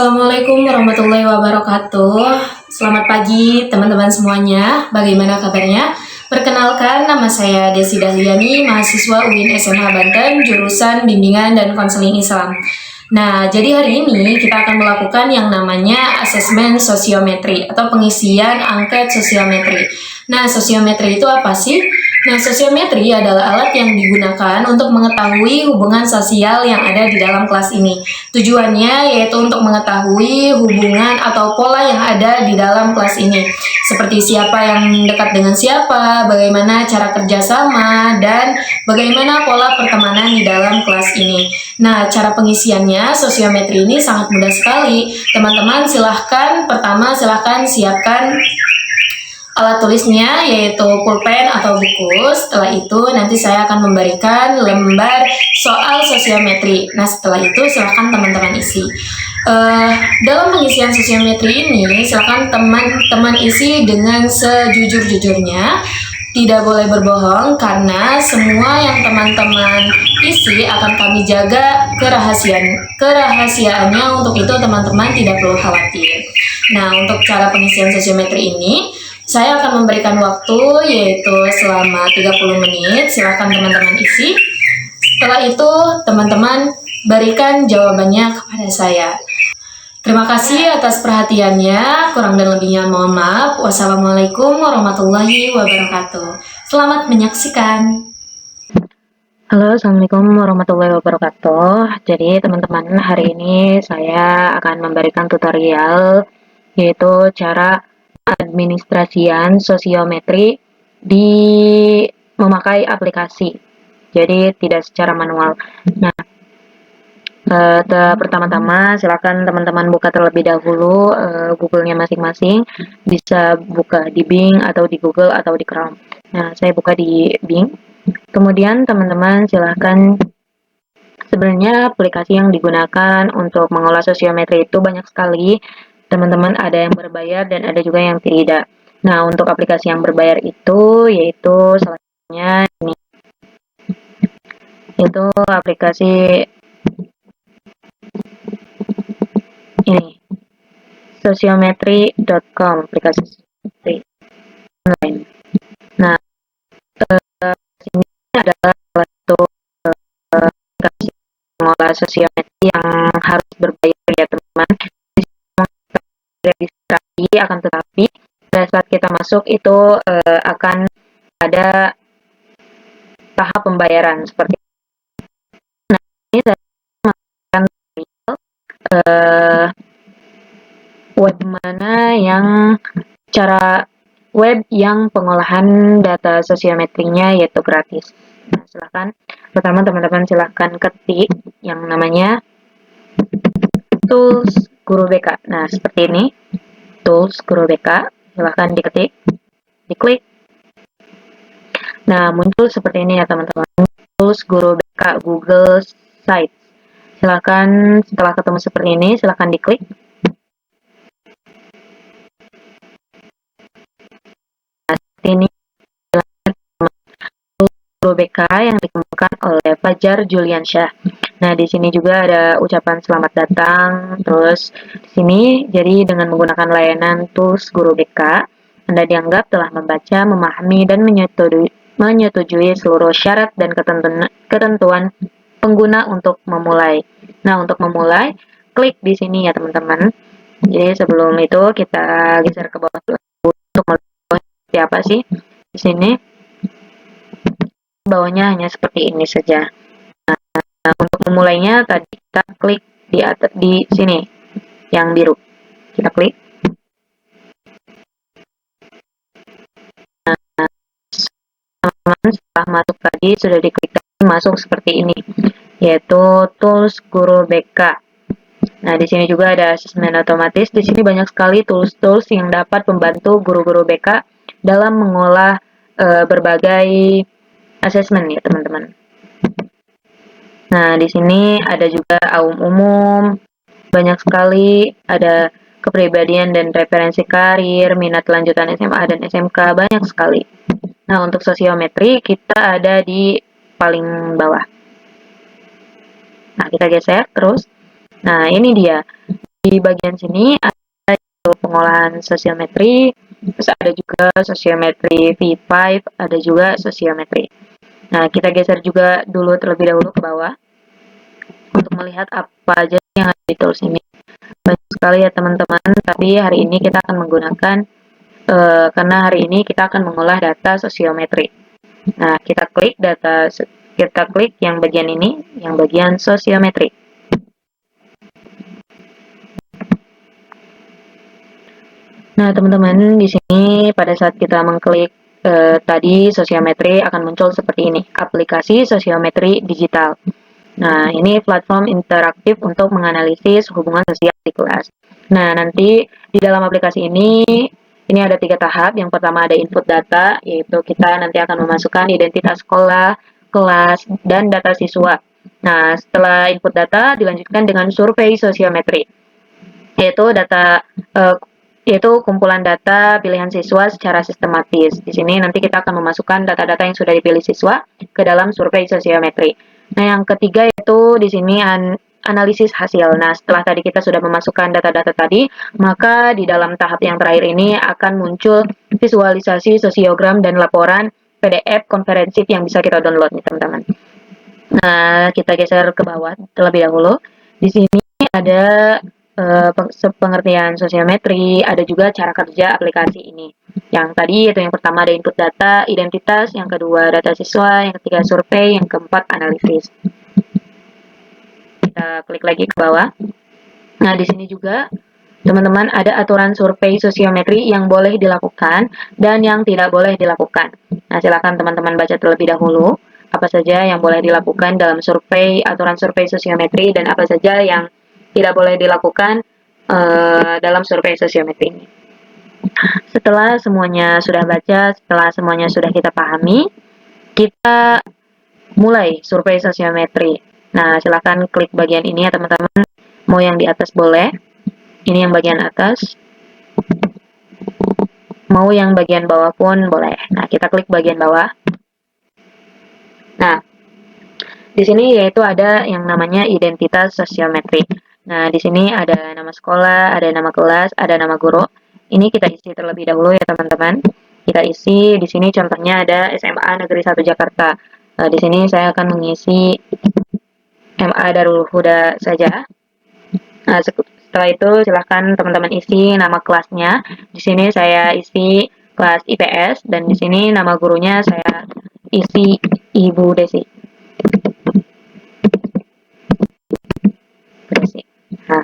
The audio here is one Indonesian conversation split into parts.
Assalamualaikum warahmatullahi wabarakatuh. Selamat pagi teman-teman semuanya. Bagaimana kabarnya? Perkenalkan, nama saya Desi Dahliani, mahasiswa UIN SMH Banten, jurusan Bimbingan dan Konseling Islam. Nah, jadi hari ini kita akan melakukan yang namanya asesmen sosiometri atau pengisian angket sosiometri. Nah, sosiometri itu apa sih? Nah, sosiometri adalah alat yang digunakan untuk mengetahui hubungan sosial yang ada di dalam kelas ini. Tujuannya yaitu untuk mengetahui hubungan atau pola yang ada di dalam kelas ini. Seperti siapa yang dekat dengan siapa, bagaimana cara kerjasama, dan bagaimana pola pertemanan di dalam kelas ini. Nah, cara pengisiannya sosiometri ini sangat mudah sekali. Teman-teman silahkan siapkan alat tulisnya yaitu pulpen atau buku. Setelah itu nanti saya akan memberikan lembar soal sosiometri. Nah, setelah itu silakan teman-teman isi. Dalam pengisian sosiometri ini silakan teman-teman isi dengan sejujur-jujurnya. Tidak boleh berbohong karena semua yang teman-teman isi akan kami jaga kerahasiaannya. Untuk itu teman-teman tidak perlu khawatir. Nah, untuk cara pengisian sosiometri ini saya akan memberikan waktu yaitu selama 30 menit. Silakan teman-teman isi. Setelah itu teman-teman berikan jawabannya kepada saya. Terima kasih atas perhatiannya. Kurang dan lebihnya mohon maaf. Wassalamualaikum warahmatullahi wabarakatuh. Selamat menyaksikan. Halo, Assalamualaikum warahmatullahi wabarakatuh. Jadi teman-teman, hari ini saya akan memberikan tutorial yaitu cara administrasian sosiometri di memakai aplikasi. Jadi tidak secara manual. Nah, pertama-tama silakan teman-teman buka terlebih dahulu Google-nya masing-masing. Bisa buka di Bing atau di Google atau di Chrome. Nah, saya buka di Bing. Kemudian teman-teman silahkan, sebenarnya aplikasi yang digunakan untuk mengolah sosiometri itu banyak sekali. Teman-teman ada yang berbayar dan ada juga yang tidak. Nah, untuk aplikasi yang berbayar itu yaitu salah satunya ini. Itu aplikasi ini, sosiometri.com, aplikasi online. Nah, ini adalah salah satu aplikasi mengolah sosiometri yang harus berbayar ya teman-teman. Registrasi, akan tetapi pada saat kita masuk itu akan ada tahap pembayaran seperti nah, ini saya akan web mana yang cara web yang pengolahan data sosiometrinya yaitu gratis. Nah, silahkan pertama teman-teman silahkan ketik yang namanya tools guru BK. Nah, seperti ini tools guru BK, silahkan diketik, diklik. Nah, muncul seperti ini ya teman-teman, tools guru BK Google Sites. Silahkan setelah ketemu seperti ini, silahkan diklik. Nah, seperti ini tools guru BK yang dikembangkan oleh Fajar Juliansyah. Nah, di sini juga ada ucapan selamat datang. Terus di sini, jadi dengan menggunakan layanan tools guru BK, Anda dianggap telah membaca, memahami, dan menyetujui seluruh syarat dan ketentuan pengguna untuk memulai. Nah, untuk memulai, klik di sini ya teman-teman. Jadi sebelum itu kita geser ke bawah untuk melihat seperti apa sih di sini. Bawahnya hanya seperti ini saja. Nah, untuk memulainya tadi kita klik di sini yang biru. Kita klik. Nah, teman-teman setelah masuk tadi sudah diklik masuk seperti ini, yaitu tools guru BK. Nah, di sini juga ada asesmen otomatis. Di sini banyak sekali tools-tools yang dapat membantu guru-guru BK dalam mengolah berbagai asesmen ya teman-teman. Nah, di sini ada juga umum, banyak sekali, ada kepribadian dan referensi karir, minat lanjutan SMA dan SMK, banyak sekali. Nah, untuk sosiometri kita ada di paling bawah. Nah, kita geser terus. Nah, ini dia. di bagian sini ada pengolahan sosiometri, terus ada juga sosiometri V5, ada juga sosiometri. Nah, kita geser juga dulu terlebih dahulu ke bawah untuk melihat apa aja yang ada di tools ini. Banyak sekali ya teman-teman, tapi hari ini kita akan menggunakan karena hari ini kita akan mengolah data sosiometri. Nah, kita klik yang bagian ini, yang bagian sosiometri. Nah, teman-teman, di sini pada saat kita mengklik tadi sosiometri akan muncul seperti ini, aplikasi sosiometri digital. Nah, ini platform interaktif untuk menganalisis hubungan sosial di kelas. Nah, nanti di dalam aplikasi ini ada 3 tahap. Yang pertama ada input data, yaitu kita nanti akan memasukkan identitas sekolah, kelas, dan data siswa. Nah, setelah input data dilanjutkan dengan survei sosiometri, yaitu yaitu kumpulan data pilihan siswa secara sistematis. Di sini nanti kita akan memasukkan data-data yang sudah dipilih siswa ke dalam survei sosiometri. Nah, yang ketiga yaitu di sini analisis hasil. Nah, setelah tadi kita sudah memasukkan data-data tadi, maka di dalam tahap yang terakhir ini akan muncul visualisasi sosiogram dan laporan PDF konferensif yang bisa kita download nih, teman-teman. Nah, kita geser ke bawah terlebih dahulu. Di sini ada pengertian sosiometri, ada juga cara kerja aplikasi ini. Yang tadi itu yang pertama ada input data, identitas, yang kedua data siswa, yang ketiga survei, yang keempat analisis. Kita klik lagi ke bawah. Nah, di sini juga teman-teman ada aturan survei sosiometri yang boleh dilakukan dan yang tidak boleh dilakukan. Nah, silakan teman-teman baca terlebih dahulu apa saja yang boleh dilakukan dalam aturan survei sosiometri dan apa saja yang tidak boleh dilakukan dalam survei sosiometri ini. Setelah semuanya sudah baca, setelah semuanya sudah kita pahami, kita mulai survei sosiometri. Nah, silakan klik bagian ini ya teman-teman. Mau yang di atas boleh. Ini yang bagian atas. Mau yang bagian bawah pun boleh. Nah, kita klik bagian bawah. Nah, di sini yaitu ada yang namanya identitas sosiometri. Nah, di sini ada nama sekolah, ada nama kelas, ada nama guru. Ini kita isi terlebih dahulu ya teman-teman. Kita isi di sini contohnya ada SMA Negeri 1 Jakarta. Di sini saya akan mengisi MA Darul Huda saja. Nah, setelah itu silahkan teman-teman isi nama kelasnya. Di sini saya isi kelas IPS dan di sini nama gurunya saya isi Ibu Desi. Nah,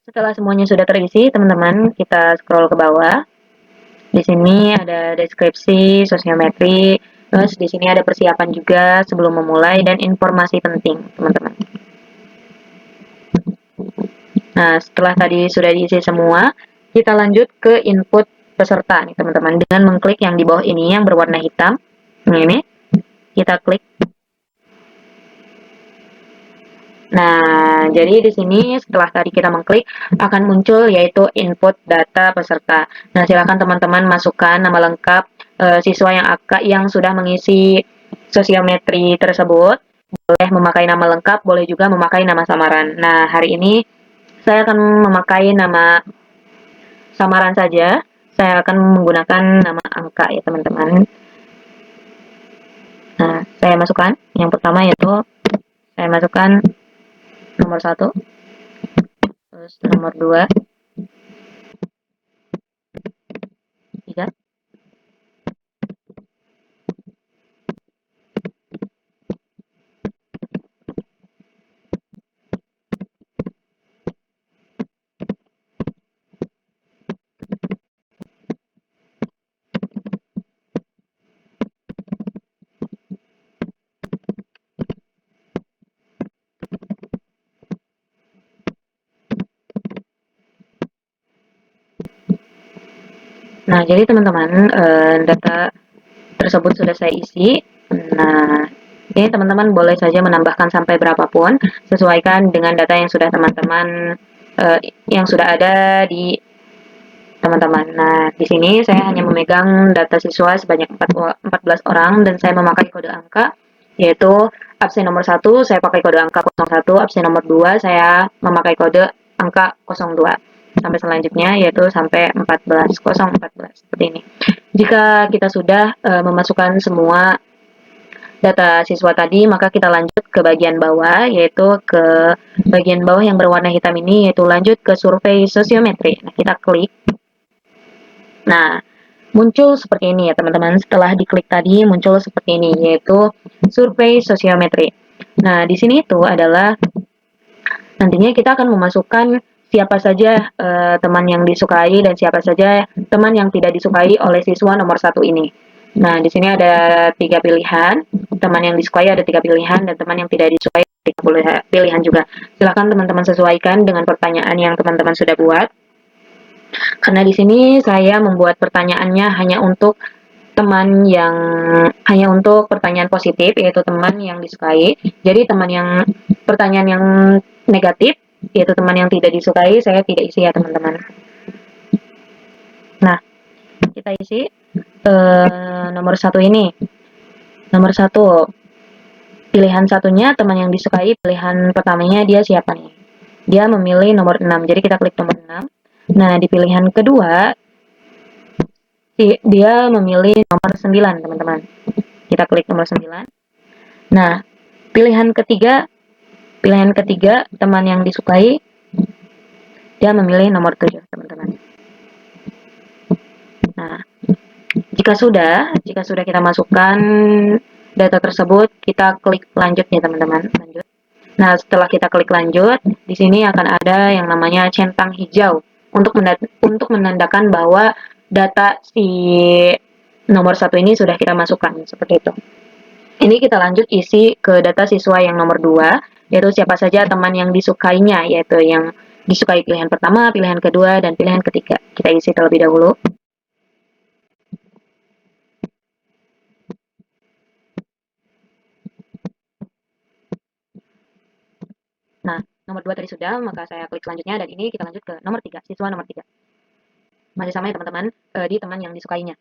setelah semuanya sudah terisi, teman-teman, kita scroll ke bawah. Di sini ada deskripsi, sosiometri, terus di sini ada persiapan juga sebelum memulai dan informasi penting, teman-teman. Nah, setelah tadi sudah diisi semua, kita lanjut ke input peserta nih, teman-teman, dengan mengklik yang di bawah ini yang berwarna hitam. Nah, ini kita klik. Nah, jadi di sini setelah tadi kita mengklik akan muncul yaitu input data peserta. Nah, silakan teman-teman masukkan nama lengkap siswa yang sudah mengisi sosiometri tersebut. Boleh memakai nama lengkap, boleh juga memakai nama samaran. Nah, hari ini saya akan memakai nama samaran saja. Saya akan menggunakan nama angka ya, teman-teman. Nah, saya masukkan. Yang pertama yaitu saya masukkan nomor 1, terus nomor 2, 3, Nah, jadi teman-teman, data tersebut sudah saya isi. Nah, ini teman-teman boleh saja menambahkan sampai berapapun, sesuaikan dengan data yang sudah teman-teman yang sudah ada di teman-teman. Nah, di sini saya hanya memegang data siswa sebanyak 14 orang dan saya memakai kode angka, yaitu absen nomor 1 saya pakai kode angka 01, absen nomor 2 saya memakai kode angka 02. Sampai selanjutnya yaitu sampai 14, 014 seperti ini. Jika kita sudah memasukkan semua data siswa tadi, maka kita lanjut ke bagian bawah, yaitu ke bagian bawah yang berwarna hitam ini, yaitu lanjut ke survei sosiometri. Nah, kita klik. Nah, muncul seperti ini ya teman-teman. Setelah diklik tadi, muncul seperti ini, yaitu survei sosiometri. Nah, di sini itu adalah nantinya kita akan memasukkan siapa saja teman yang disukai dan siapa saja teman yang tidak disukai oleh siswa nomor 1 ini. Nah, di sini ada 3 pilihan, teman yang disukai ada 3 pilihan, dan teman yang tidak disukai 3 pilihan juga. Silakan teman-teman sesuaikan dengan pertanyaan yang teman-teman sudah buat. Karena di sini saya membuat pertanyaannya hanya untuk pertanyaan positif, yaitu teman yang disukai. Jadi pertanyaan yang negatif, yaitu teman yang tidak disukai, saya tidak isi ya teman-teman. Nah, kita isi nomor 1 ini. Nomor 1, pilihan satunya teman yang disukai, pilihan pertamanya dia siapa nih? Dia memilih nomor 6, jadi kita klik nomor 6. Nah, di pilihan kedua, dia memilih nomor 9, teman-teman. Kita klik nomor 9. Nah, pilihan ketiga, teman yang disukai, dia memilih nomor 7, teman-teman. Nah, jika sudah kita masukkan data tersebut, kita klik lanjut ya teman-teman. Lanjut. Nah, setelah kita klik lanjut, di sini akan ada yang namanya centang hijau untuk menandakan bahwa data si nomor 1 ini sudah kita masukkan, seperti itu. Ini kita lanjut isi ke data siswa yang nomor 2, yaitu siapa saja teman yang disukainya, yaitu yang disukai pilihan pertama, pilihan kedua, dan pilihan ketiga. Kita isi terlebih dahulu. Nah, nomor 2 tadi sudah, maka saya klik selanjutnya, dan ini kita lanjut ke nomor 3, siswa nomor 3. Masih sama ya teman-teman, di teman yang disukainya.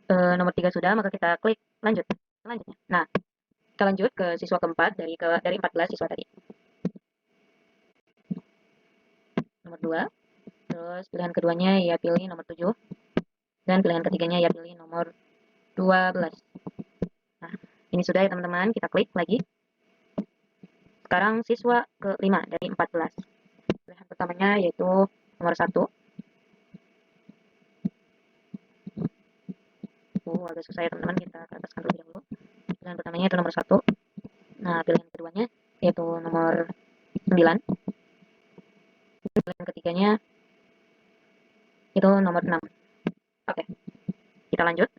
Nomor 3 sudah, maka kita klik lanjut. Selanjutnya. Nah, kita lanjut ke siswa keempat dari 14 siswa tadi. Nomor 2. Terus pilihan keduanya ya pilih nomor 7. Dan pilihan ketiganya ya pilih nomor 12. Nah, ini sudah ya teman-teman, kita klik lagi. Sekarang siswa ke-5 dari 14. Pilihan pertamanya yaitu nomor 1. Agak susah ya teman-teman, kita ke ataskan terlebih dahulu. Pilihan pertamanya itu nomor 1. Nah, pilihan keduanya yaitu nomor 9. Pilihan ketiganya itu nomor 6. Oke, kita lanjut.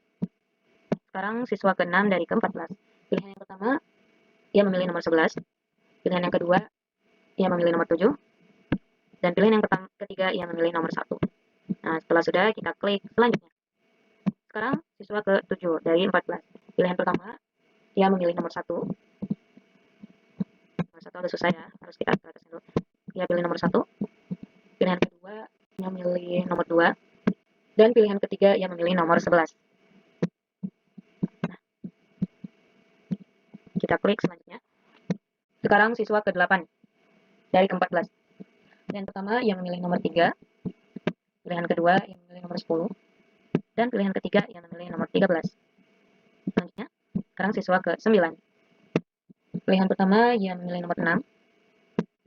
Sekarang siswa ke-6 dari ke-14. Pilihan yang pertama, ia memilih nomor 11. Pilihan yang kedua, ia memilih nomor 7. Dan pilihan yang ketiga, ia memilih nomor 1. Nah, setelah sudah, kita klik selanjutnya. Sekarang siswa ke-7 dari 14. Pilihan pertama, ia memilih nomor 1. Nomor 1 agak susah ya, harus kita atas dulu. Ia pilih nomor 1. Pilihan kedua, ia memilih nomor 2. Dan pilihan ketiga, ia memilih nomor 11. Nah, kita klik selanjutnya. Sekarang siswa ke-8 dari ke-14. Pilihan pertama, ia memilih nomor 3. Pilihan kedua, ia memilih nomor 10. Dan pilihan ketiga, ia memilih nomor 13. Selanjutnya, sekarang siswa ke-9. Pilihan pertama, ia memilih nomor 6.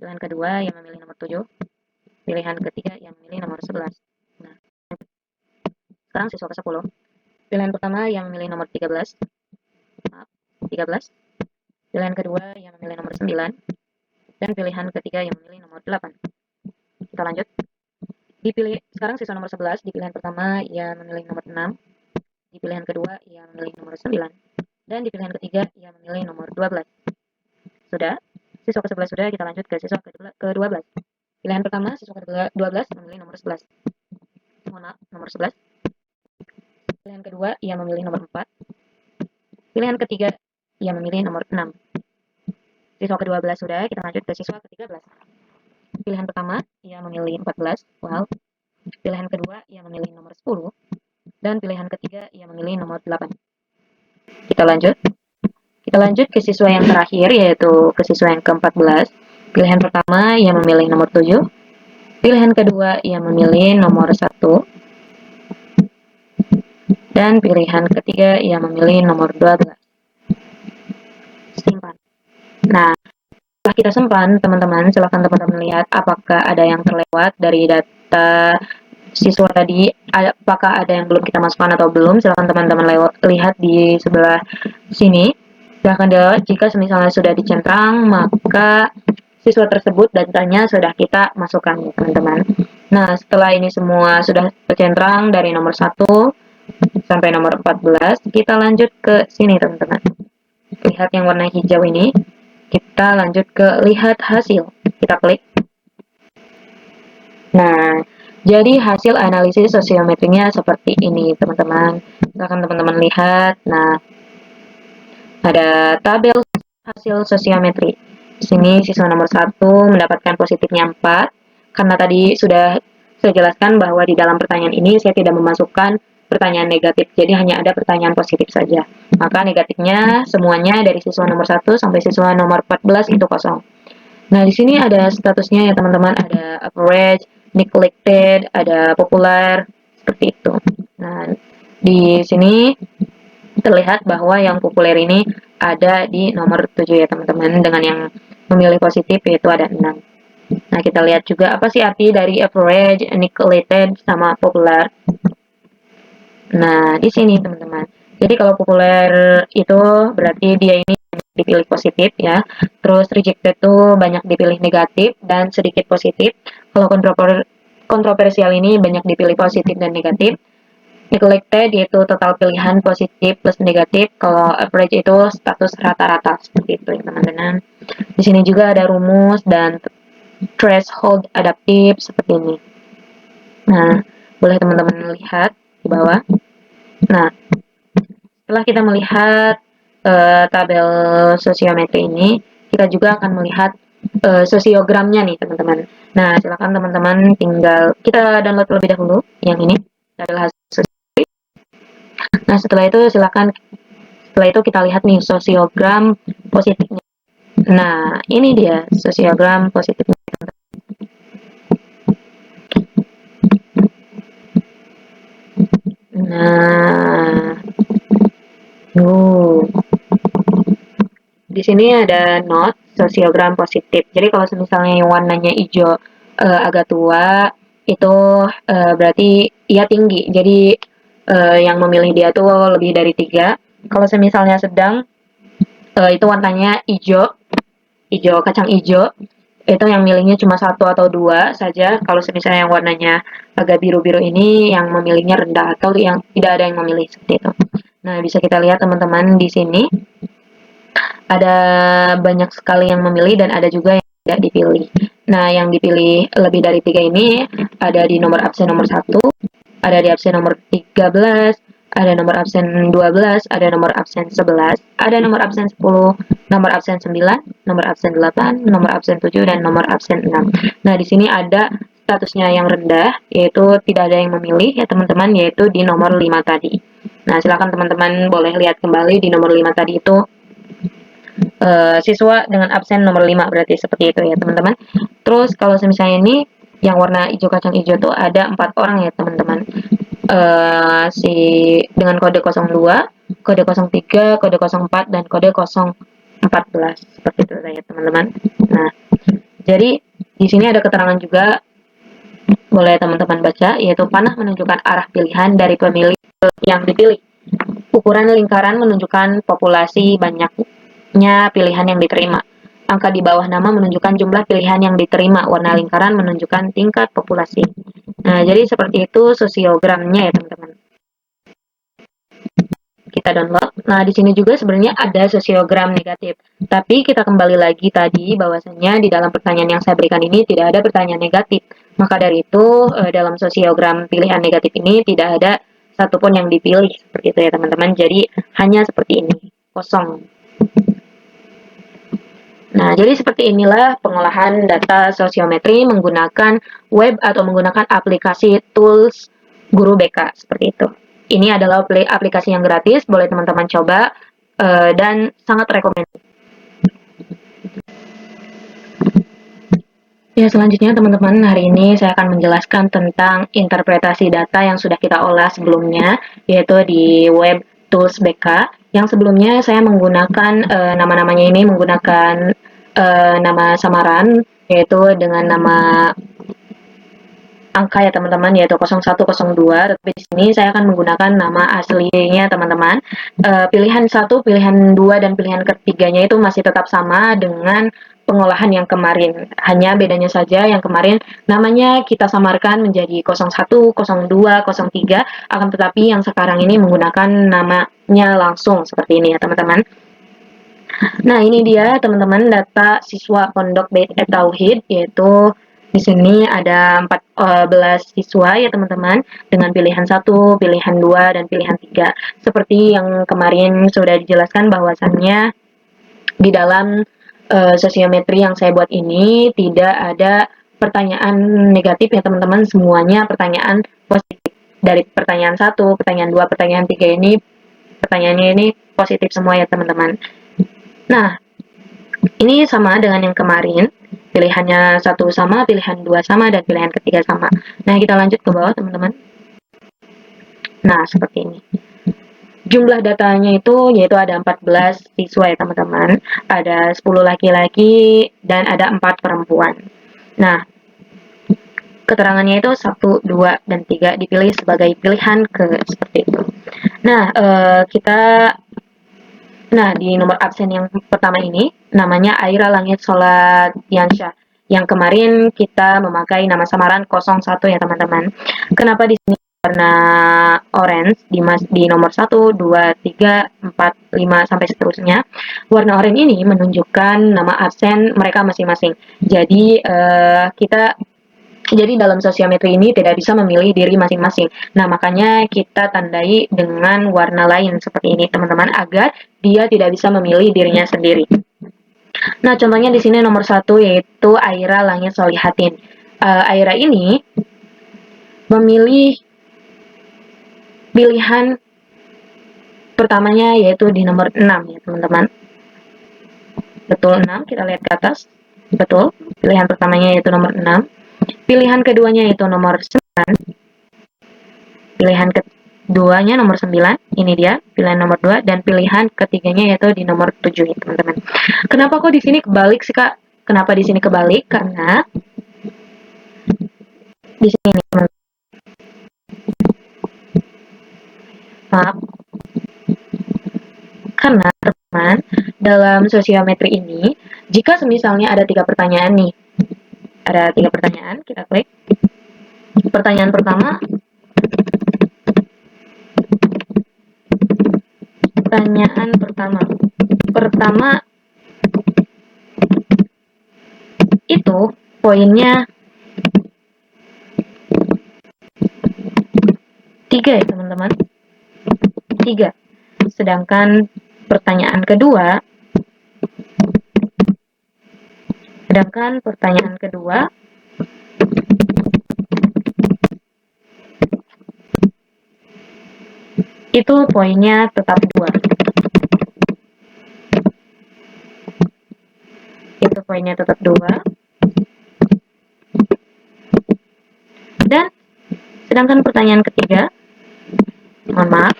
Pilihan kedua, ia memilih nomor 7. Pilihan ketiga, ia memilih nomor 11. Nah, sekarang siswa ke-10. Pilihan pertama, ia memilih nomor 13. Maaf, 13. Pilihan kedua, ia memilih nomor 9. Dan pilihan ketiga, ia memilih nomor 8. Kita lanjut. Sekarang siswa nomor 11, di pilihan pertama, ia memilih nomor 6. Di pilihan kedua, ia memilih nomor 9. Dan di pilihan ketiga, ia memilih nomor 12. Sudah? Siswa ke-11 sudah, kita lanjut ke siswa ke-12. Pilihan pertama, siswa ke-12 memilih nomor 11. Mohon maaf, nomor 11. Pilihan kedua, ia memilih nomor 4. Pilihan ketiga, ia memilih nomor 6. Siswa ke-12 sudah, kita lanjut ke siswa ke-13. Pilihan pertama, ia memilih 14. Wow. Pilihan kedua, ia memilih nomor 10. Dan pilihan ketiga, ia memilih nomor 8. Kita lanjut. Kita lanjut ke siswa yang terakhir, yaitu ke siswa yang ke-14. Pilihan pertama, ia memilih nomor 7. Pilihan kedua, ia memilih nomor 1. Dan pilihan ketiga, ia memilih nomor 12. Simpan. Nah, setelah kita simpan, teman-teman, silahkan teman-teman lihat apakah ada yang terlewat dari data siswa tadi, apakah ada yang belum kita masukkan atau belum. Silahkan teman-teman lihat di sebelah sini. Silahkan dilihat, jika misalnya sudah dicentang, maka siswa tersebut datanya sudah kita masukkan, teman-teman. Nah, setelah ini semua sudah tercentrang dari nomor 1 sampai nomor 14, kita lanjut ke sini, teman-teman. Lihat yang warna hijau ini. Kita lanjut ke lihat hasil. Kita klik. Nah, jadi hasil analisis sosiometrinya seperti ini, teman-teman. Silahkan teman-teman lihat. Nah, ada tabel hasil sosiometri. Di sini siswa nomor 1 mendapatkan positifnya 4. Karena tadi sudah saya jelaskan bahwa di dalam pertanyaan ini saya tidak memasukkan pertanyaan negatif, jadi hanya ada pertanyaan positif saja. Maka negatifnya semuanya dari siswa nomor 1 sampai siswa nomor 14 itu kosong. Nah, di sini ada statusnya ya teman-teman, ada average, neglected, ada populer, seperti itu. Nah, di sini terlihat bahwa yang populer ini ada di nomor 7 ya teman-teman, dengan yang memilih positif yaitu ada 6. Nah, kita lihat juga apa sih arti dari average, neglected, sama populer. Nah, di sini teman-teman. Jadi kalau populer itu berarti dia ini dipilih positif ya. Terus rejected itu banyak dipilih negatif dan sedikit positif. Kalau kontroversial ini banyak dipilih positif dan negatif. Neglected yaitu total pilihan positif plus negatif. Kalau average itu status rata-rata, seperti itu ya teman-teman. Di sini juga ada rumus dan threshold adaptif seperti ini. Nah, boleh teman-teman lihat di bawah. Nah, setelah kita melihat tabel sosiometri ini, kita juga akan melihat sosiogramnya nih teman-teman. Nah, silakan teman-teman tinggal kita download terlebih dahulu yang ini, tabel hasil sosiometri. Nah, setelah itu kita lihat nih sosiogram positifnya. Nah, ini dia sosiogram positifnya. Nah, di sini ada not sosiogram positif. Jadi kalau misalnya yang warnanya hijau agak tua, itu berarti ia tinggi. Jadi yang memilih dia tuh lebih dari 3. Kalau misalnya sedang, itu warnanya hijau, kacang hijau, itu yang milihnya cuma 1 atau 2 saja. Kalau misalnya yang warnanya agak biru-biru ini yang memilihnya rendah, atau yang tidak ada yang memilih, seperti itu. Nah, bisa kita lihat teman-teman di sini ada banyak sekali yang memilih dan ada juga yang tidak dipilih. Nah, yang dipilih lebih dari 3 ini ada di nomor absen nomor 1, ada di absen nomor 13, ada nomor absen 12, ada nomor absen 11, ada nomor absen 10, nomor absen 9, nomor absen 8, nomor absen 7, dan nomor absen 6. Nah, di sini ada statusnya yang rendah, yaitu tidak ada yang memilih ya teman-teman, yaitu di nomor 5 tadi. Nah, silakan teman-teman boleh lihat kembali di nomor 5 tadi itu siswa dengan absen nomor 5, berarti seperti itu ya teman-teman. Terus kalau misalnya ini yang warna hijau kacang hijau tuh ada 4 orang ya teman-teman. Dengan kode 02, kode 03, kode 04, dan kode 014, seperti itu ya teman-teman. Nah, jadi di sini ada keterangan juga, boleh teman-teman baca, yaitu panah menunjukkan arah pilihan dari pemilih yang dipilih. Ukuran lingkaran menunjukkan populasi banyaknya pilihan yang diterima. Angka di bawah nama menunjukkan jumlah pilihan yang diterima. Warna lingkaran menunjukkan tingkat populasi. Nah, jadi seperti itu sosiogramnya ya teman-teman. Kita download. Nah, di sini juga sebenarnya ada sosiogram negatif. Tapi kita kembali lagi tadi bahwasanya di dalam pertanyaan yang saya berikan ini tidak ada pertanyaan negatif. Maka dari itu dalam sosiogram pilihan negatif ini tidak ada satupun yang dipilih, seperti itu ya teman-teman. Jadi hanya seperti ini, kosong. Nah, jadi seperti inilah pengolahan data sosiometri menggunakan web atau menggunakan aplikasi tools Guru BK, seperti itu. Ini adalah aplikasi yang gratis, boleh teman-teman coba dan sangat rekomendasi. Ya, selanjutnya teman-teman, hari ini saya akan menjelaskan tentang interpretasi data yang sudah kita olah sebelumnya, yaitu di web tools BK. Yang sebelumnya saya menggunakan nama-namanya ini menggunakan nama samaran, yaitu dengan nama angka ya teman-teman, yaitu 0102. Tapi di sini saya akan menggunakan nama aslinya teman-teman. Pilihan 1, pilihan 2, dan pilihan ketiganya itu masih tetap sama dengan pengolahan yang kemarin. Hanya bedanya saja yang kemarin namanya kita samarkan menjadi 01, 02, 03, akan tetapi yang sekarang ini menggunakan namanya langsung seperti ini ya teman-teman. Nah, ini dia teman-teman data siswa Pondok Bait Tauhid, yaitu di sini ada 14 siswa ya teman-teman, dengan pilihan 1, pilihan 2, dan pilihan 3. Seperti yang kemarin sudah dijelaskan bahwasannya di dalam sosiometri yang saya buat ini tidak ada pertanyaan negatif ya teman-teman, semuanya pertanyaan positif. Dari pertanyaan 1, pertanyaan 2, pertanyaan 3 ini pertanyaannya ini positif semua ya teman-teman. Nah, ini sama dengan yang kemarin, pilihannya 1 sama, pilihan 2 sama, dan pilihan ketiga sama. Nah, kita lanjut ke bawah teman-teman. Nah, seperti ini. Jumlah datanya itu yaitu ada 14 siswa ya teman-teman, ada 10 laki-laki dan ada 4 perempuan. Nah, keterangannya itu 1, 2, dan 3 dipilih sebagai pilihan ke seperti itu. Nah, di nomor absen yang pertama ini namanya Aira Langit Soladiansyah. Yang kemarin kita memakai nama samaran 01 ya teman-teman. Kenapa di sini warna orange di nomor 1, 2, 3, 4, 5 sampai seterusnya. Warna oranye ini menunjukkan nama absen mereka masing-masing. Jadi dalam sosiometri ini tidak bisa memilih diri masing-masing. Nah, makanya kita tandai dengan warna lain seperti ini, teman-teman, agar dia tidak bisa memilih dirinya sendiri. Nah, contohnya di sini nomor 1 yaitu Aira Langit Solihatin. Aira ini memilih pilihan pertamanya yaitu di nomor 6 ya, teman-teman. Betul 6, kita lihat ke atas. Betul, pilihan pertamanya yaitu nomor 6. Pilihan keduanya yaitu nomor 9. Pilihan keduanya nomor 9. Ini dia pilihan nomor 2 dan pilihan ketiganya yaitu di nomor 7 ya, teman-teman. Kenapa kok di sini kebalik sih, Kak? Kenapa di sini kebalik? Karena di sini teman-teman. Maaf. Karena teman-teman, dalam sosiometri ini, jika semisalnya ada 3 pertanyaan nih, ada 3 pertanyaan, kita klik. Pertanyaan pertama itu poinnya 3 ya teman-teman, 3. Sedangkan pertanyaan kedua itu poinnya tetap 2. Itu poinnya tetap 2. Dan sedangkan pertanyaan ketiga, mohon maaf,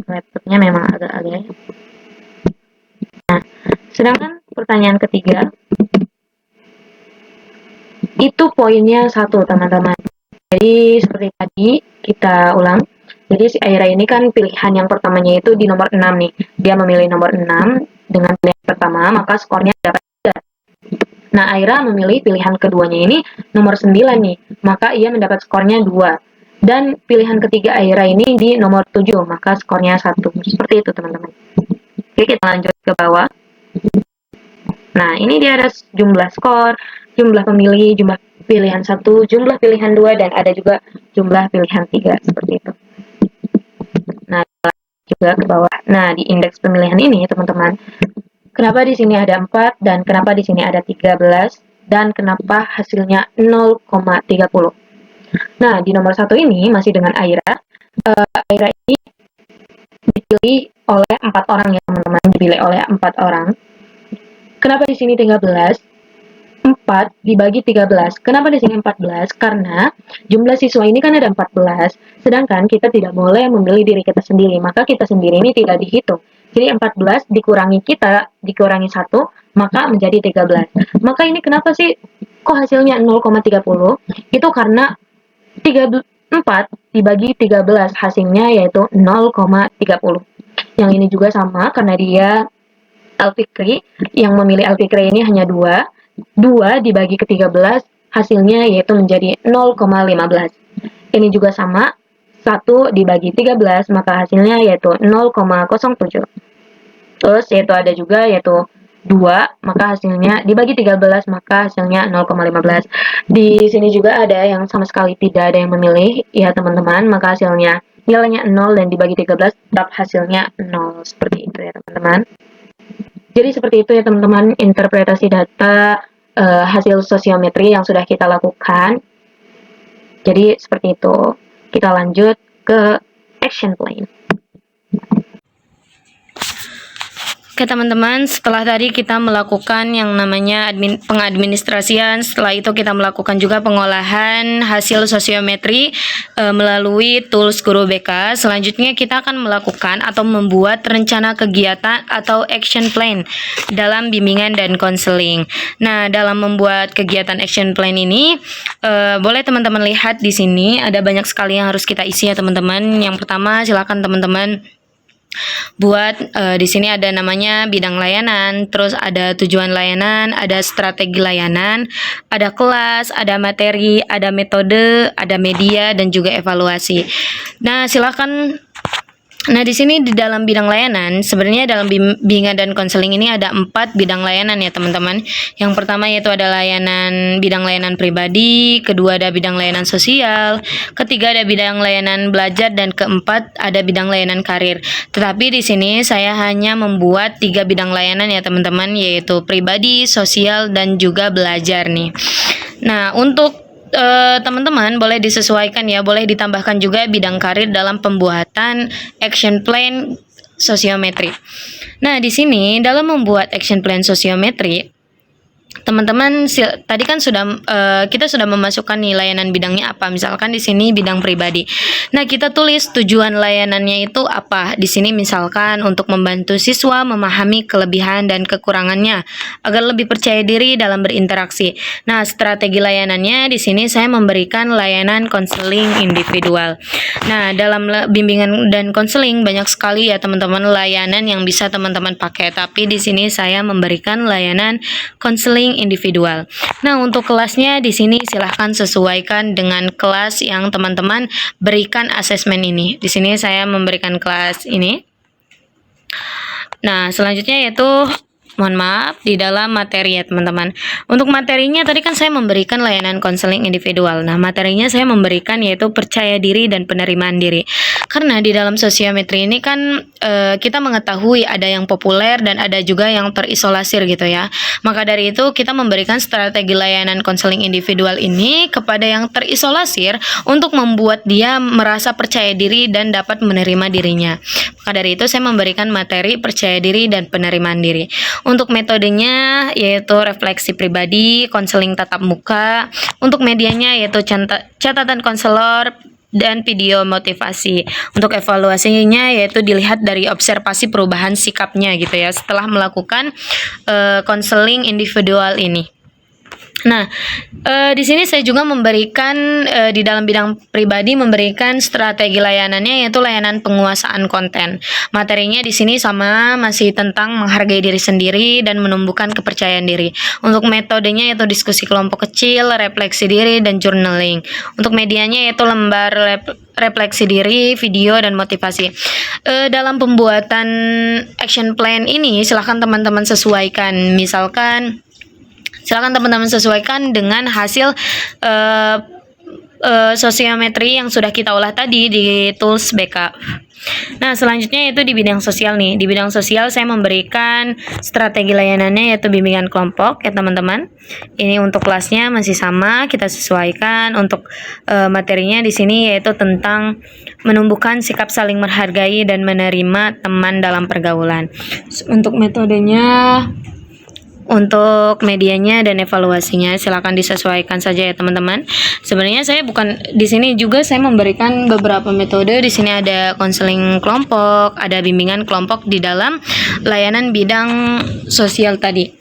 laptopnya memang agak-agak. Nah, sedangkan pertanyaan ketiga itu poinnya 1, teman-teman. Jadi seperti tadi kita ulang. Jadi si Aira ini kan pilihan yang pertamanya itu di nomor 6 nih. Dia memilih nomor 6 dengan pilihan pertama, maka skornya dapat 3. Nah, Aira memilih pilihan keduanya ini nomor 9 nih, maka ia mendapat skornya 2. Dan pilihan ketiga Aira ini di nomor 7, maka skornya 1. Seperti itu, teman-teman. Oke, kita lanjut ke bawah. Nah, ini dia ada jumlah skor, jumlah pemilih, jumlah pilihan 1, jumlah pilihan 2, dan ada juga jumlah pilihan 3, seperti itu. Nah, juga ke bawah. Nah, di indeks pemilihan ini, teman-teman, kenapa di sini ada 4, dan kenapa di sini ada 13, dan kenapa hasilnya 0,30. Nah, di nomor 1 ini masih dengan Aira. Aira ini dipilih oleh 4 orang ya teman-teman, dipilih oleh 4 orang. Kenapa di sini 13? 4 dibagi 13. Kenapa di sini 14? Karena jumlah siswa ini kan ada 14, sedangkan kita tidak boleh memilih diri kita sendiri, maka kita sendiri ini tidak dihitung. Jadi 14 dikurangi kita, dikurangi 1, maka menjadi 13. Maka ini kenapa sih kok hasilnya 0,30? Itu karena 4 dibagi 13 hasilnya yaitu 0,30. Yang ini juga sama karena dia Al-Fikri, yang memilih Al-Fikri ini hanya 2. 2 dibagi ke 13 hasilnya yaitu menjadi 0,15. Ini juga sama, 1 dibagi 13 maka hasilnya yaitu 0,07. Terus yaitu ada juga yaitu 2 maka hasilnya dibagi 13 maka hasilnya 0,15. Di sini juga ada yang sama sekali tidak ada yang memilih ya teman-teman, maka hasilnya nilainya 0 dan dibagi 13 tetap hasilnya 0. Seperti itu ya teman-teman. Jadi seperti itu ya teman-teman, interpretasi data hasil sosiometri yang sudah kita lakukan. Jadi seperti itu. Kita lanjut ke action plan. Oke teman-teman, setelah tadi kita melakukan yang namanya pengadministrasian, setelah itu kita melakukan juga pengolahan hasil sosiometri melalui tools Guru BK. Selanjutnya kita akan melakukan atau membuat rencana kegiatan atau action plan dalam bimbingan dan konseling. Nah, dalam membuat kegiatan action plan ini, boleh teman-teman lihat di sini ada banyak sekali yang harus kita isi ya teman-teman. Yang pertama, silakan teman-teman buat di sini ada namanya bidang layanan, terus ada tujuan layanan, ada strategi layanan, ada kelas, ada materi, ada metode, ada media dan juga evaluasi. Nah, silakan. Nah, di sini di dalam bidang layanan, sebenarnya dalam bimbingan dan konseling ini ada 4 bidang layanan ya teman-teman. Yang pertama yaitu ada bidang layanan pribadi, kedua ada bidang layanan sosial, ketiga ada bidang layanan belajar, dan keempat ada bidang layanan karir. Tetapi di sini saya hanya membuat 3 bidang layanan ya teman-teman, yaitu pribadi, sosial, dan juga belajar nih. Nah, untuk teman-teman boleh disesuaikan ya, boleh ditambahkan juga bidang karir dalam pembuatan action plan sosiometri. Nah, di sini dalam membuat action plan sosiometri, teman-teman tadi kan kita sudah memasukkan nih layanan bidangnya apa. Misalkan di sini bidang pribadi. Nah, kita tulis tujuan layanannya itu apa. Di sini misalkan untuk membantu siswa memahami kelebihan dan kekurangannya agar lebih percaya diri dalam berinteraksi. Nah, strategi layanannya di sini saya memberikan layanan konseling individual. Nah, dalam bimbingan dan konseling banyak sekali ya teman-teman layanan yang bisa teman-teman pakai. Tapi di sini saya memberikan layanan konseling individual. Nah, untuk kelasnya di sini silahkan sesuaikan dengan kelas yang teman-teman berikan asesmen ini. Di sini saya memberikan kelas ini. Nah, selanjutnya yaitu mohon maaf, di dalam materi ya teman-teman. Untuk materinya tadi kan saya memberikan layanan konseling individual. Nah, materinya saya memberikan yaitu percaya diri dan penerimaan diri. Karena di dalam sosiometri ini kan kita mengetahui ada yang populer dan ada juga yang terisolasir gitu ya. Maka dari itu kita memberikan strategi layanan konseling individual ini kepada yang terisolasir untuk membuat dia merasa percaya diri dan dapat menerima dirinya. Maka dari itu saya memberikan materi percaya diri dan penerimaan diri. Untuk metodenya yaitu refleksi pribadi, konseling tatap muka. Untuk medianya yaitu catatan konselor dan video motivasi. Untuk evaluasinya yaitu dilihat dari observasi perubahan sikapnya gitu ya setelah melakukan konseling individual ini. Nah, di sini saya juga memberikan di dalam bidang pribadi memberikan strategi layanannya yaitu layanan penguasaan konten. Materinya di sini sama, masih tentang menghargai diri sendiri dan menumbuhkan kepercayaan diri. Untuk metodenya yaitu diskusi kelompok kecil, refleksi diri, dan journaling. Untuk medianya yaitu lembar refleksi diri, video, dan motivasi. Dalam pembuatan action plan ini silahkan teman-teman sesuaikan. Silakan teman-teman sesuaikan dengan hasil sosiometri yang sudah kita olah tadi di tools backup. Nah, selanjutnya itu di bidang sosial nih. Di bidang sosial saya memberikan strategi layanannya yaitu bimbingan kelompok ya teman-teman. Ini untuk kelasnya masih sama, kita sesuaikan. Untuk materinya di sini yaitu tentang menumbuhkan sikap saling menghargai dan menerima teman dalam pergaulan. Untuk metodenya, untuk medianya dan evaluasinya silakan disesuaikan saja ya teman-teman. Sebenarnya saya bukan di sini juga saya memberikan beberapa metode. Di sini ada konseling kelompok, ada bimbingan kelompok di dalam layanan bidang sosial tadi.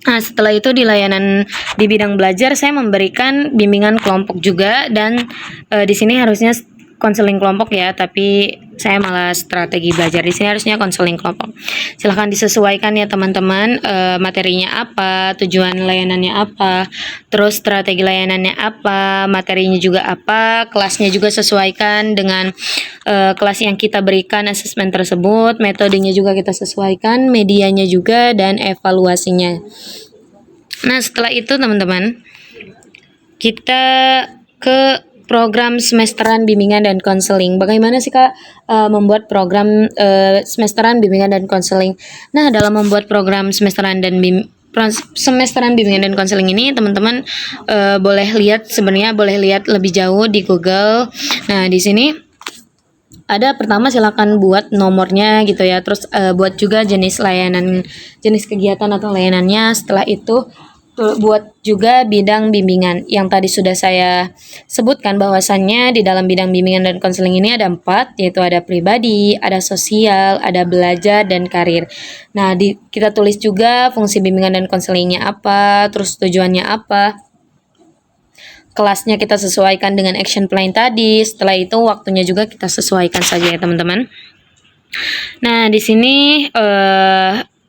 Nah, setelah itu di layanan di bidang belajar saya memberikan bimbingan kelompok juga dan di sini harusnya konseling kelompok ya, tapi saya malah strategi belajar. Di sini harusnya konseling kelompok. Silahkan disesuaikan ya teman-teman, materinya apa, tujuan layanannya apa, terus strategi layanannya apa, materinya juga apa, kelasnya juga sesuaikan dengan kelas yang kita berikan asesmen tersebut, metodenya juga kita sesuaikan, medianya juga, dan evaluasinya. Nah, setelah itu teman-teman, kita ke program semesteran bimbingan dan konseling. Bagaimana sih Kak membuat program semesteran bimbingan dan konseling? Nah, dalam membuat program semesteran bimbingan dan konseling ini teman-teman boleh lihat lebih jauh di Google. Nah, di sini ada pertama silakan buat nomornya gitu ya. Terus buat juga jenis kegiatan atau layanannya. Setelah itu buat juga bidang bimbingan yang tadi sudah saya sebutkan bahwasannya di dalam bidang bimbingan dan konseling ini ada 4, yaitu ada pribadi, ada sosial, ada belajar, dan karir. Nah, kita tulis juga fungsi bimbingan dan konselingnya apa, terus tujuannya apa, kelasnya kita sesuaikan dengan action plan tadi. Setelah itu waktunya juga kita sesuaikan saja ya teman-teman. Nah, di sini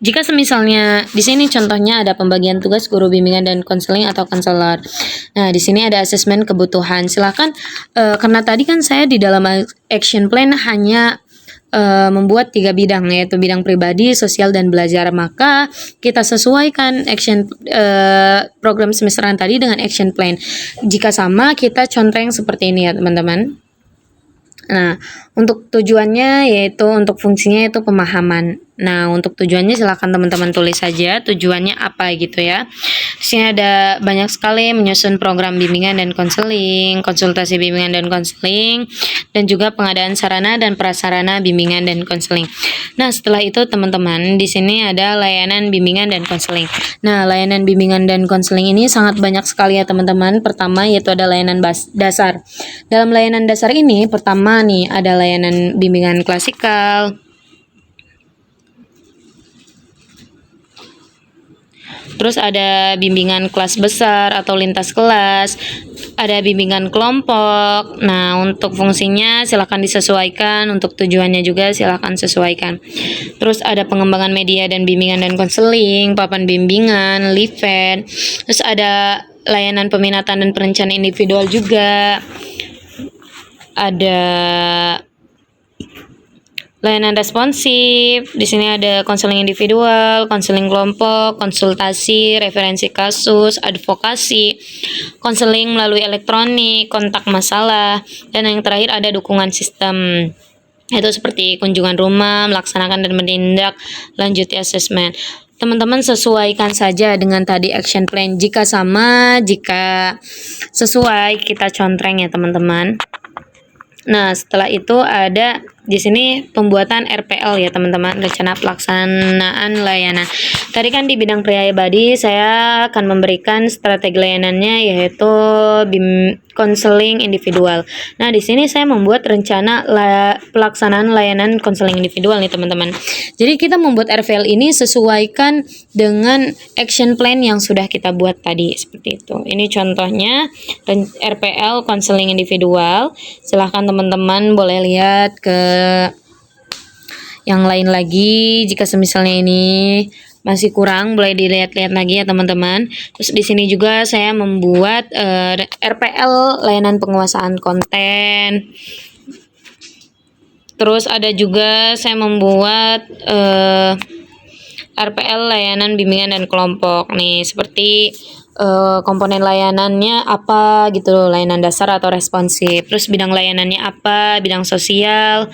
jika semisalnya di sini contohnya ada pembagian tugas guru bimbingan dan konseling atau konselor. Nah, di sini ada asesmen kebutuhan. Silakan karena tadi kan saya di dalam action plan hanya membuat 3 bidang, yaitu bidang pribadi, sosial, dan belajar. Maka kita sesuaikan program semesteran tadi dengan action plan. Jika sama, kita contreng seperti ini ya teman-teman. Nah, untuk tujuannya yaitu untuk fungsinya yaitu pemahaman. Nah, untuk tujuannya silakan teman-teman tulis saja tujuannya apa gitu ya. Di sini ada banyak sekali menyusun program bimbingan dan konseling, konsultasi bimbingan dan konseling, dan juga pengadaan sarana dan prasarana bimbingan dan konseling. Nah, setelah itu teman-teman di sini ada layanan bimbingan dan konseling. Nah, layanan bimbingan dan konseling ini sangat banyak sekali ya teman-teman. Pertama yaitu ada layanan dasar. Dalam layanan dasar ini pertama nih ada layanan bimbingan klasikal, terus ada bimbingan kelas besar atau lintas kelas, ada bimbingan kelompok. Nah, untuk fungsinya silakan disesuaikan, untuk tujuannya juga silakan sesuaikan. Terus ada pengembangan media dan bimbingan dan konseling, papan bimbingan, Liven. Terus ada layanan peminatan dan perencanaan individual juga. Ada layanan responsif. Di sini ada konseling individual, konseling kelompok, konsultasi, referensi kasus, advokasi, konseling melalui elektronik, kontak masalah, dan yang terakhir ada dukungan sistem. Itu seperti kunjungan rumah, melaksanakan dan menindak lanjuti asesmen. Teman-teman sesuaikan saja dengan tadi action plan. Jika sama, jika sesuai, kita contreng ya teman-teman. Nah, setelah itu ada di sini pembuatan RPL ya teman-teman, rencana pelaksanaan layanan. Tadi kan di bidang pribadi saya akan memberikan strategi layanannya yaitu konseling individual. Nah, di sini saya membuat rencana pelaksanaan layanan konseling individual nih teman-teman. Jadi kita membuat RPL ini sesuaikan dengan action plan yang sudah kita buat tadi seperti itu. Ini contohnya RPL konseling individual. Silahkan teman-teman boleh lihat ke yang lain lagi. Jika semisalnya ini masih kurang, boleh dilihat-lihat lagi ya teman-teman. Terus di sini juga saya membuat RPL layanan penguasaan konten. Terus ada juga saya membuat RPL layanan bimbingan dan kelompok nih, seperti komponen layanannya apa gitu, layanan dasar atau responsif. Terus bidang layanannya apa, bidang sosial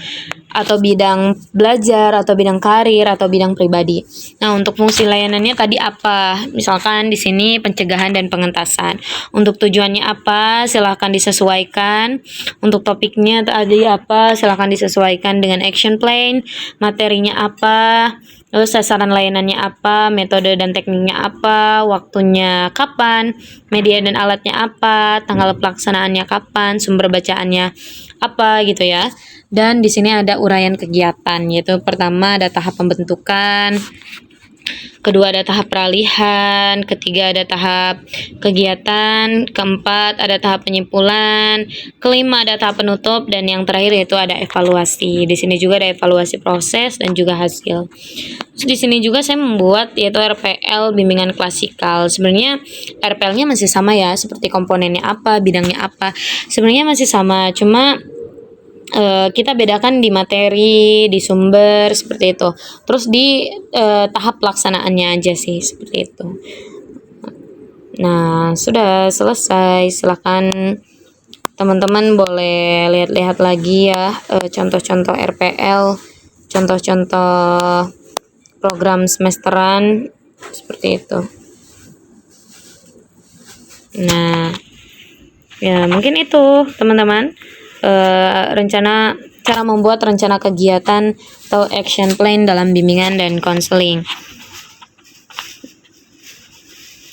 atau bidang belajar atau bidang karir atau bidang pribadi. Nah, untuk fungsi layanannya tadi apa? Misalkan di sini pencegahan dan pengentasan. Untuk tujuannya apa? Silahkan disesuaikan. Untuk topiknya tadi apa? Silahkan disesuaikan dengan action plan. Materinya apa? Terus sasaran layanannya apa, metode dan tekniknya apa, waktunya kapan, media dan alatnya apa, tanggal pelaksanaannya kapan, sumber bacaannya apa gitu ya. Dan di sini ada uraian kegiatan, yaitu pertama ada tahap pembentukan, kedua ada tahap peralihan, ketiga ada tahap kegiatan, keempat ada tahap penyimpulan, kelima ada tahap penutup, dan yang terakhir yaitu ada evaluasi. Di sini juga ada evaluasi proses dan juga hasil. Terus di sini juga saya membuat yaitu RPL bimbingan klasikal. Sebenarnya RPL-nya masih sama ya, seperti komponennya apa, bidangnya apa. Sebenarnya masih sama, cuma kita bedakan di materi, di sumber seperti itu. Terus di tahap pelaksanaannya aja sih seperti itu. Nah, sudah selesai. Silakan teman-teman boleh lihat-lihat lagi ya contoh-contoh RPL, contoh-contoh program semesteran seperti itu. Nah, ya mungkin itu teman-teman. Cara membuat rencana kegiatan atau action plan dalam bimbingan dan konseling.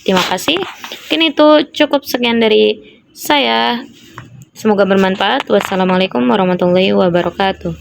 Terima kasih. Mungkin itu cukup sekian dari saya. Semoga bermanfaat. Wassalamualaikum warahmatullahi wabarakatuh.